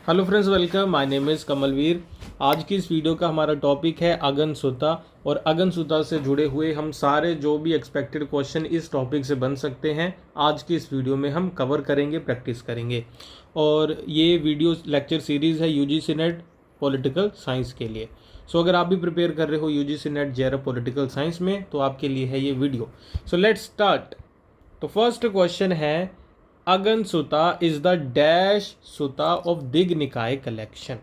Hello friends, welcome. My name is Kamalveer. आज की इस वीडियो का हमारा टॉपिक है अगनसुता। और अगनसुता से जुड़े हुए हम सारे जो भी एक्सपेक्टेड क्वेश्चन इस टॉपिक से बन सकते हैं आज की इस वीडियो में हम कवर करेंगे, प्रैक्टिस करेंगे। और ये वीडियो लेक्चर सीरीज़ है यूजीसी नेट पॉलिटिकल साइंस के लिए। सो अगर आप भी प्रिपेयर कर रहे हो UGC net JRF political science में तो आपके लिए है ये वीडियो। So let's start. तो फर्स्ट क्वेश्चन है, अगनसुता इज द डैश सुता ऑफ दिग निकाय कलेक्शन।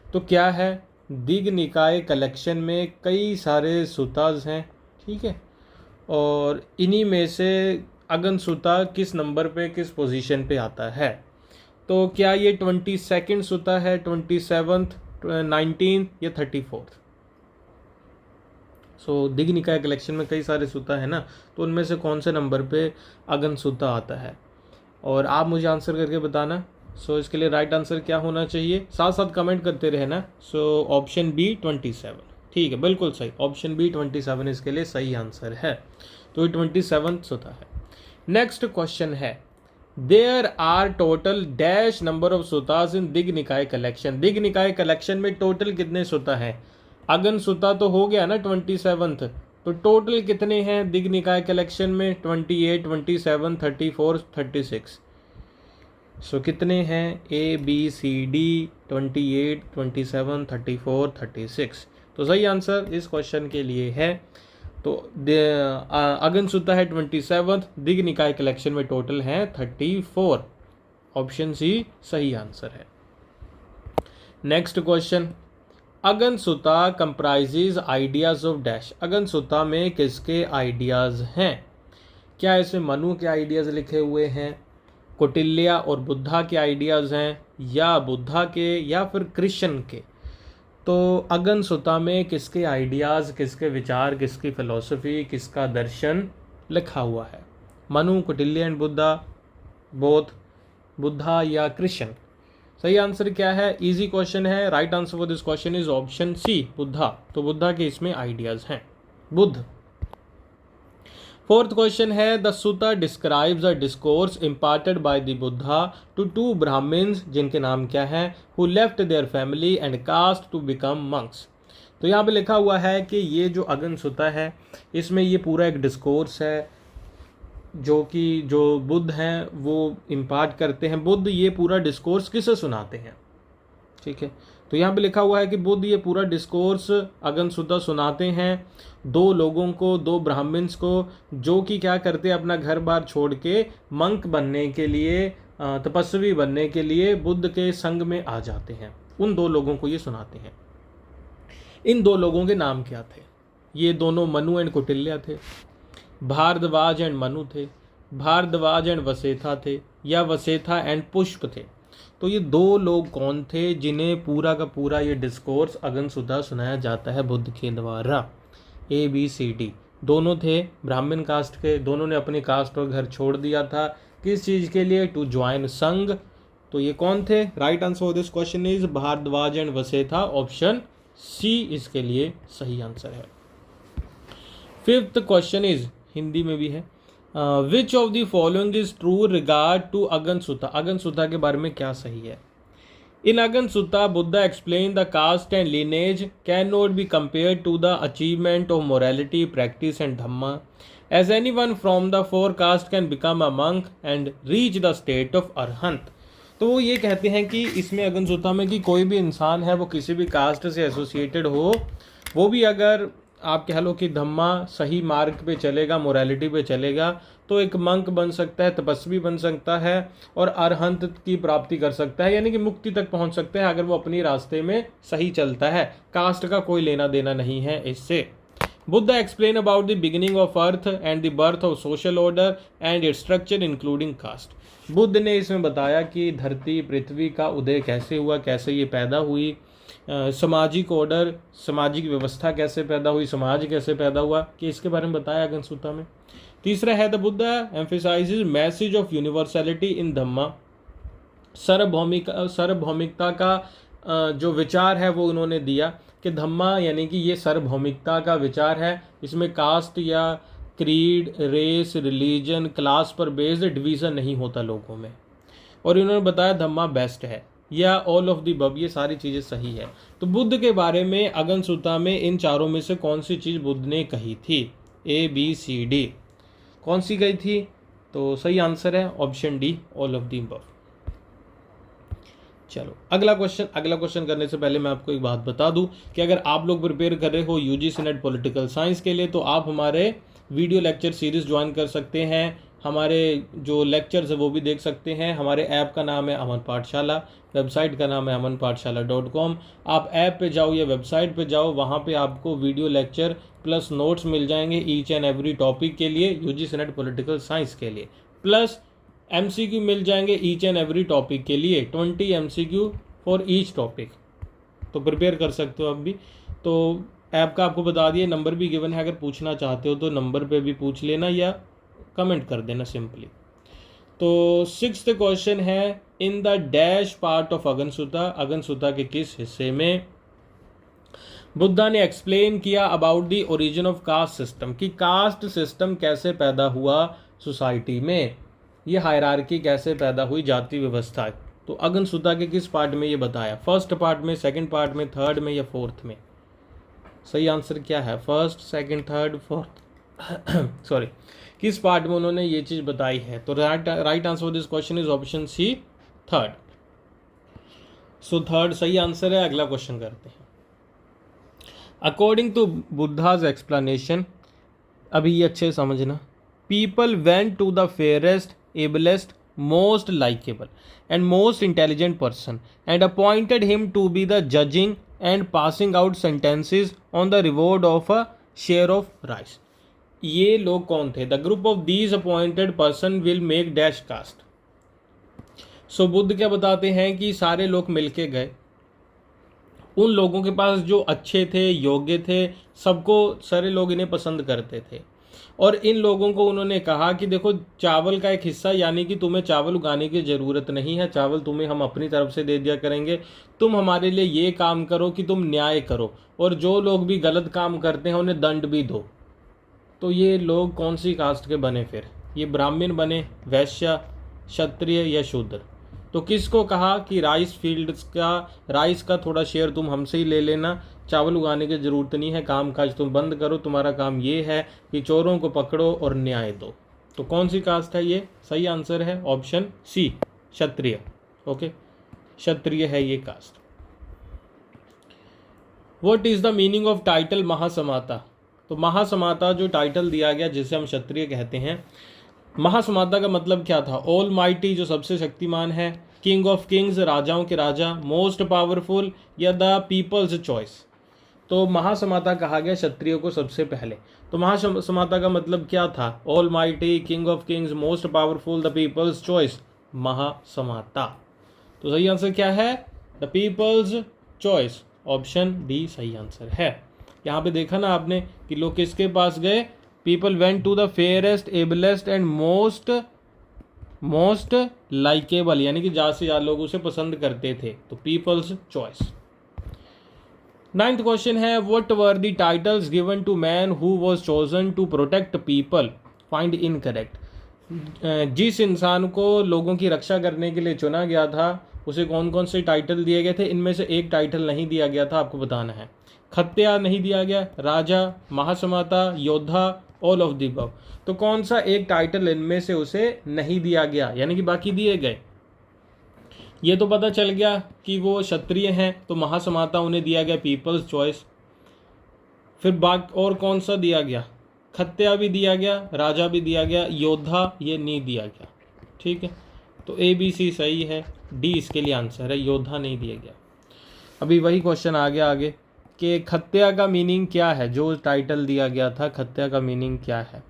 तो क्या है, दिग निकाय कलेक्शन में कई सारे सुताज हैं, ठीक है। और इन्हीं में से अगनसुता किस नंबर पे, किस पोजीशन पे आता है। तो क्या ये 22nd सुता है, 27th, 19th या 34th। सो दिग निकाय कलेक्शन में कई सारे सुता है ना, तो उनमें से कौन से नंबर पे अगनसुता आता है और आप मुझे आंसर करके बताना। सो इसके लिए राइट आंसर क्या होना चाहिए, साथ साथ कमेंट करते रहना। सो ऑप्शन बी 27, ठीक है, बिल्कुल सही। ऑप्शन बी 27 इसके लिए सही आंसर है। तो ये 27 होता है। नेक्स्ट क्वेश्चन है, there are total dash number of suttas in Digha Nikaya collection. दिग निकाय कलेक्शन में टोटल कितने सुता है। अगन सुता तो हो गया ना 27th, तो टोटल कितने हैं दिग निकाय कलेक्शन में। 28, 27, 34, 36। सो कितने हैं, ए बी सी डी, 28, 27, 34, 36। तो सही आंसर इस क्वेश्चन के लिए है। तो अगन सुता है 27th, दिग निकाय कलेक्शन में टोटल है 34। ऑप्शन सी सही आंसर है। Next question, Agganna Sutta comprises ideas of dash. Agganna Sutta में किसके आइडियाज हैं। क्या इसमें मनु के आइडियाज लिखे हुए हैं, कौटिल्य और बुद्धा के आइडियाज हैं, या बुद्धा के, या फिर कृष्ण के। तो अगनसुता में किसके आइडियाज, किसके विचार, किसकी फिलॉसफी, किसका दर्शन लिखा हुआ है। मनु, कौटिल्य एंड बुद्धा, बोथ, बुद्धा या कृष्ण। सही आंसर क्या है, इजी क्वेश्चन है। Right answer for this question is option C, Buddha. तो बुद्धा के इसमें आइडियाज हैं, बुद्ध। फोर्थ क्वेश्चन है, the sutta describes a discourse imparted by the Buddha to two Brahmins, जिनके नाम क्या है, who left their family and caste to become monks. तो यहाँ पे लिखा हुआ है कि ये जो अगनसुता है इसमें ये पूरा एक डिस्कोर्स है जो बुद्ध हैं वो इम्पार्ट करते हैं। बुद्ध ये पूरा डिस्कोर्स किसे सुनाते हैं, ठीक है। तो यहाँ पे लिखा हुआ है कि बुद्ध ये पूरा डिस्कोर्स अगनसुता सुनाते हैं दो लोगों को, दो ब्राह्मण्स को, जो कि क्या करते हैं, अपना घर बार छोड़ के मंक बनने के लिए, तपस्वी बनने के लिए बुद्ध के संग में आ जाते हैं। उन दो लोगों को ये सुनाते हैं। इन दो लोगों के नाम क्या थे। ये दोनों मनु एंड कौटिल्य थे, भारद्वाज एंड मनु थे, भारद्वाज एंड वसेथा थे, या वसेथा एंड पुष्प थे। तो ये दो लोग कौन थे जिन्हें पूरा का पूरा ये डिस्कोर्स अगनसुता सुनाया जाता है बुद्ध के द्वारा। A B C D. दोनों थे ब्राह्मण कास्ट के, दोनों ने अपनी कास्ट और घर छोड़ दिया था। किस चीज़ के लिए, टू ज्वाइन संघ। तो ये कौन थे, right answer for this question is Bharadwaj and Vasettha. Option C इसके लिए सही आंसर है। फिफ्थ क्वेश्चन इज, हिंदी में भी है, which of the following is true regard to Agganna Sutta. Agganna Sutta के बारे में क्या सही है। In Agganna Sutta Buddha explain the caste and lineage can not be compared to the achievement of morality, practice and dhamma, as anyone from the four caste can become a monk and reach the state of arhant। तो वो ये कहते हैं कि इसमें अगनसुता में कि कोई भी इंसान है वो किसी भी कास्ट से एसोसिएटेड हो, वो भी अगर आप कह लो कि धम्मा सही मार्ग पे चलेगा, मोरालिटी पे चलेगा, तो एक मंक बन सकता है, तपस्वी बन सकता है और अरहंत की प्राप्ति कर सकता है, यानी कि मुक्ति तक पहुंच सकता है अगर वो अपनी रास्ते में सही चलता है। कास्ट का कोई लेना देना नहीं है इससे। Buddha explain about the beginning of earth and the birth of social order and its structure including caste. Buddha ने इसमें बताया कि धरती, पृथ्वी का उदय कैसे हुआ, कैसे ये पैदा हुई, सामाजिक ऑर्डर, सामाजिक व्यवस्था कैसे पैदा हुई, समाज कैसे पैदा हुआ, कि इसके बारे में बताया अगनसुता में। तीसरा है, the Buddha emphasises message of universality in Dhamma. सार्वभौमिकता का जो विचार है वो उन्होंने दिया कि धम्मा यानी कि ये सार्वभौमिकता का विचार है। इसमें कास्ट या क्रीड, रेस, रिलीजन, क्लास पर बेस्ड डिवीज़न नहीं होता लोगों में। और इन्होंने बताया धम्मा बेस्ट है। या ऑल ऑफ द अबव, ये सारी चीज़ें सही है। तो बुद्ध के बारे में अगनसुत्ता में इन चारों में से कौन सी चीज़ बुद्ध ने कही थी? ABCD कौन सी गई थी? तो सही आंसर है option D, all of the above. चलो अगला क्वेश्चन करने से पहले मैं आपको एक बात बता दूं कि अगर आप लोग प्रिपेयर कर रहे हो UGC नेट पॉलिटिकल साइंस के लिए, तो आप हमारे वीडियो लेक्चर सीरीज़ ज्वाइन कर सकते हैं। हमारे जो लेक्चर्स है वो भी देख सकते हैं। हमारे ऐप का नाम है अमन पाठशाला, वेबसाइट का नाम है amanpathshala.com। आप ऐप पे जाओ या वेबसाइट पे जाओ, वहाँ पे आपको वीडियो लेक्चर प्लस नोट्स मिल जाएंगे ईच एंड एवरी टॉपिक के लिए, UGC नेट पॉलिटिकल साइंस के लिए, प्लस MCQ मिल जाएंगे ईच एंड एवरी टॉपिक के लिए, 20 MCQ फॉर ईच टॉपिक। तो प्रिपेयर कर सकते हो आप भी। तो ऐप का आपको बता दिए, नंबर भी गिवन है, अगर पूछना चाहते हो तो नंबर पे भी पूछ लेना या कमेंट कर देना सिंपली। तो 6th क्वेश्चन है, in the dash part of Agganna Sutta, Agganna Sutta के किस हिस्से में बुद्धा ने एक्सप्लेन किया about the origin of caste system, कि कास्ट सिस्टम कैसे पैदा हुआ सोसाइटी में, ये हायरार्की कैसे पैदा हुई, जाति व्यवस्था। तो अगनसुत्ता के किस पार्ट में ये बताया? फर्स्ट पार्ट में, सेकंड पार्ट में, थर्ड में या फोर्थ में? सही आंसर क्या है? First, second, third, fourth sorry, किस पार्ट में उन्होंने ये चीज़ बताई है? तो right answer for this question is option C, third. So third सही आंसर है। अगला क्वेश्चन करते हैं। अकॉर्डिंग टू बुद्धाज एक्सप्लेनेशन, अभी ये अच्छे समझना, people went to the fairest, ablest, most likeable and most intelligent person and appointed him to be the judging and passing out sentences on the reward of a share of rice. ये लोग कौन थे? The group of these appointed person will make dash caste. So Buddha क्या बताते हैं कि सारे लोग मिलके गए, उन लोगों के पास जो अच्छे थे, योग्य थे, सबको, सारे लोग इन्हें पसंद करते थे, और इन लोगों को उन्होंने कहा कि देखो चावल का एक हिस्सा, यानी कि तुम्हें चावल उगाने की ज़रूरत नहीं है, चावल तुम्हें हम अपनी तरफ से दे दिया करेंगे, तुम हमारे लिए ये काम करो कि तुम न्याय करो, और जो लोग भी गलत काम करते हैं उन्हें दंड भी दो। तो ये लोग कौन सी कास्ट के बने फिर? ये ब्राह्मण बने, वैश्य, क्षत्रिय या शूद्र। तो किसको कहा कि राइस फील्ड्स का, राइस का थोड़ा शेयर तुम हमसे ही ले लेना, चावल उगाने की ज़रूरत नहीं है, काम काज तुम बंद करो, तुम्हारा काम ये है कि चोरों को पकड़ो और न्याय दो। तो कौन सी कास्ट है ये? सही आंसर है ऑप्शन सी, क्षत्रिय। ओके, क्षत्रिय है ये caste. What is the meaning of title Mahasammata? तो महासमाता जो टाइटल दिया गया, जिसे हम क्षत्रिय कहते हैं, महासमाता का मतलब क्या था? ऑल माइटी, जो सबसे शक्तिमान है, किंग ऑफ किंग्स, राजाओं के राजा, मोस्ट पावरफुल, या द पीपल्स चॉइस। तो महासमाता कहा गया क्षत्रियो को सबसे पहले। तो महासमाता का मतलब क्या था? All mighty, king of Kings, most powerful, the people's choice, Mahasammata. तो सही आंसर क्या है? The people's choice, option D सही आंसर है। यहाँ पे देखा ना आपने कि लोग किसके पास गए? People went to the fairest, ablest and most likeable, यानी कि ज़्यादा से ज़्यादा लोग उसे पसंद करते थे, तो पीपल्स चॉइस। 9th क्वेश्चन है, what were the titles given to man who was chosen to protect people? Find incorrect. जिस इंसान को लोगों की रक्षा करने के लिए चुना गया था, उसे कौन कौन से टाइटल दिए गए थे? इनमें से एक टाइटल नहीं दिया गया था, आपको बताना है। खत्या नहीं दिया गया, राजा, महासमाता, योद्धा, ऑल ऑफ द अबव। तो कौन सा एक टाइटल इनमें से उसे नहीं दिया गया, यानी कि बाकी दिए गए? ये तो पता चल गया कि वो क्षत्रिय हैं, तो महासमाता उन्हें दिया गया पीपल्स चॉइस। फिर बाकी और कौन सा दिया गया? खत्या भी दिया गया, राजा भी दिया गया, योद्धा ये नहीं दिया गया। ठीक है, तो ABC सही है, डी इसके लिए आंसर है, योद्धा नहीं दिया गया। अभी वही क्वेश्चन आ गया आगे कि खत्या का मीनिंग क्या है? जो टाइटल दिया गया था, खत्या का मीनिंग क्या है?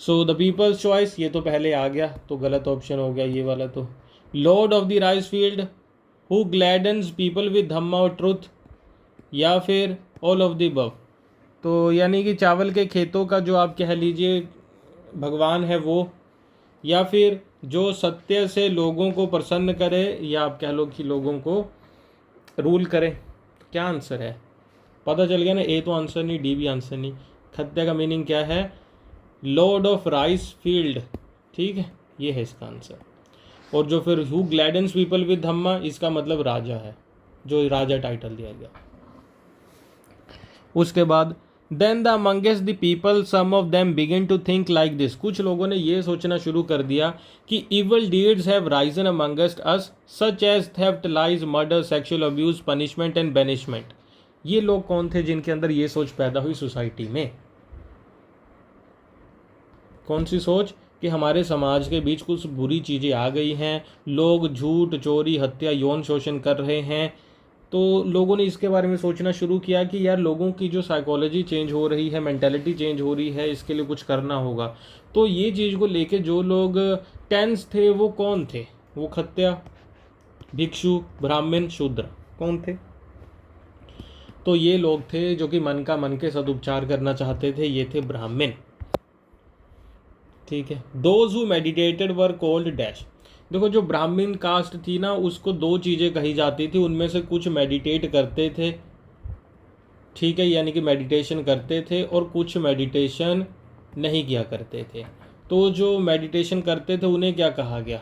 सो द पीपल्स चॉइस, ये तो पहले आ गया, तो गलत ऑप्शन हो गया ये वाला। तो lord of the rice field, who gladdens people with Dhamma और ट्रुथ, या फिर ऑल ऑफ द अबव। तो यानी कि चावल के खेतों का जो आप कह लीजिए भगवान है वो, या फिर जो सत्य से लोगों को प्रसन्न करे, या आप कह लो कि लोगों को रूल करे। क्या आंसर है? पता चल गया ना, ए तो आंसर नहीं, डी भी आंसर नहीं। खत्या का मीनिंग क्या है? Lord of rice field. ठीक है, ये है इसका आंसर। और जो फिर हु ग्लैडन्स पीपल विद धम्मा, इसका मतलब राजा है, जो राजा टाइटल दिया गया। उसके बाद then the amongst the people some of them begin to think like this, कुछ लोगों ने ये सोचना शुरू कर दिया कि evil deeds have risen amongst us such as theft, lies, murder, sexual abuse, punishment and banishment. ये लोग कौन थे जिनके अंदर ये सोच पैदा हुई सोसाइटी में? कौन सी सोच? कि हमारे समाज के बीच कुछ बुरी चीज़ें आ गई हैं, लोग झूठ, चोरी, हत्या, यौन शोषण कर रहे हैं। तो लोगों ने इसके बारे में सोचना शुरू किया कि यार लोगों की जो साइकोलॉजी चेंज हो रही है, मेंटालिटी चेंज हो रही है, इसके लिए कुछ करना होगा। तो ये चीज़ को लेके जो लोग टेंस थे वो कौन थे? वो खत्या, भिक्षु, ब्राह्मण, शूद्र, कौन थे? तो ये लोग थे जो कि मन का मन के सदुपचार करना चाहते थे, ये थे ब्राह्मण। ठीक है। Those who meditated were called dash. देखो जो ब्राह्मण कास्ट थी ना, उसको दो चीज़ें कही जाती थी, उनमें से कुछ मेडिटेट करते थे, ठीक है, यानी कि मेडिटेशन करते थे, और कुछ मेडिटेशन नहीं किया करते थे। तो जो मेडिटेशन करते थे उन्हें क्या कहा गया?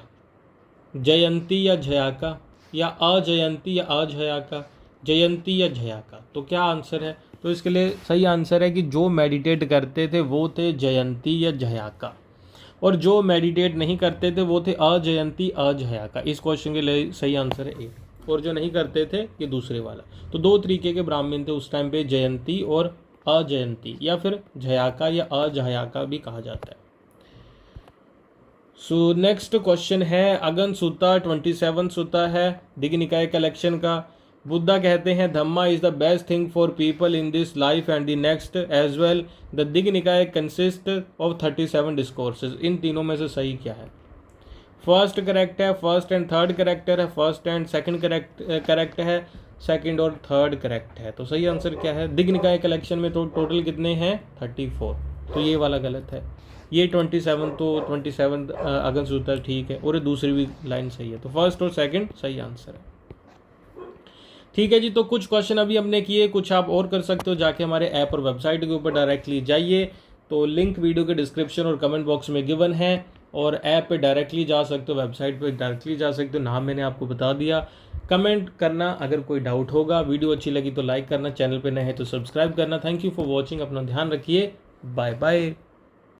जयंती या झयाका, या अजयंती या अझयाका, जयंती या झयाका। तो क्या आंसर है? तो इसके लिए सही आंसर है कि जो मेडिटेट करते थे वो थे जयंती या झयाका, और जो मेडिटेट नहीं करते थे वो थे अजयंती अझयाका। इस क्वेश्चन के लिए सही आंसर है ए। और जो नहीं करते थे ये दूसरे वाला। तो दो तरीके के ब्राह्मण थे उस टाइम पे, जयंती और अजयंती, या फिर झयाका या अझयाका भी कहा जाता है। सो नेक्स्ट क्वेश्चन है अगन सूता 27 सूता है दिग्ग निकाय कलेक्शन का। बुद्धा कहते हैं Dhamma is the best thing for people in this life and the next as well. The Digha Nikaya consist of 37 discourses. इन तीनों में से सही क्या है? फर्स्ट करेक्ट है, फर्स्ट एंड थर्ड करेक्टर है, फर्स्ट एंड सेकंड करेक्ट है, सेकंड और थर्ड करेक्ट है। तो सही आंसर क्या है? दिग्ग निकाय कलेक्शन में तो टोटल कितने हैं? 34। तो ये वाला गलत है। ये 27, तो 27 अगन सूत्र ठीक है, और ये दूसरी भी लाइन सही है। तो फर्स्ट और सेकंड सही आंसर है। ठीक है जी। तो कुछ क्वेश्चन अभी हमने किए, कुछ आप और कर सकते हो, जाके हमारे ऐप और वेबसाइट के ऊपर डायरेक्टली जाइए। तो लिंक वीडियो के डिस्क्रिप्शन और कमेंट बॉक्स में गिवन है, और ऐप पे डायरेक्टली जा सकते हो, वेबसाइट पे डायरेक्टली जा सकते हो। नाम मैंने आपको बता दिया। कमेंट करना अगर कोई डाउट होगा। वीडियो अच्छी लगी तो लाइक करना, चैनल पे नए हैं तो सब्सक्राइब करना। Thank you for watching. अपना ध्यान रखिए। Bye bye.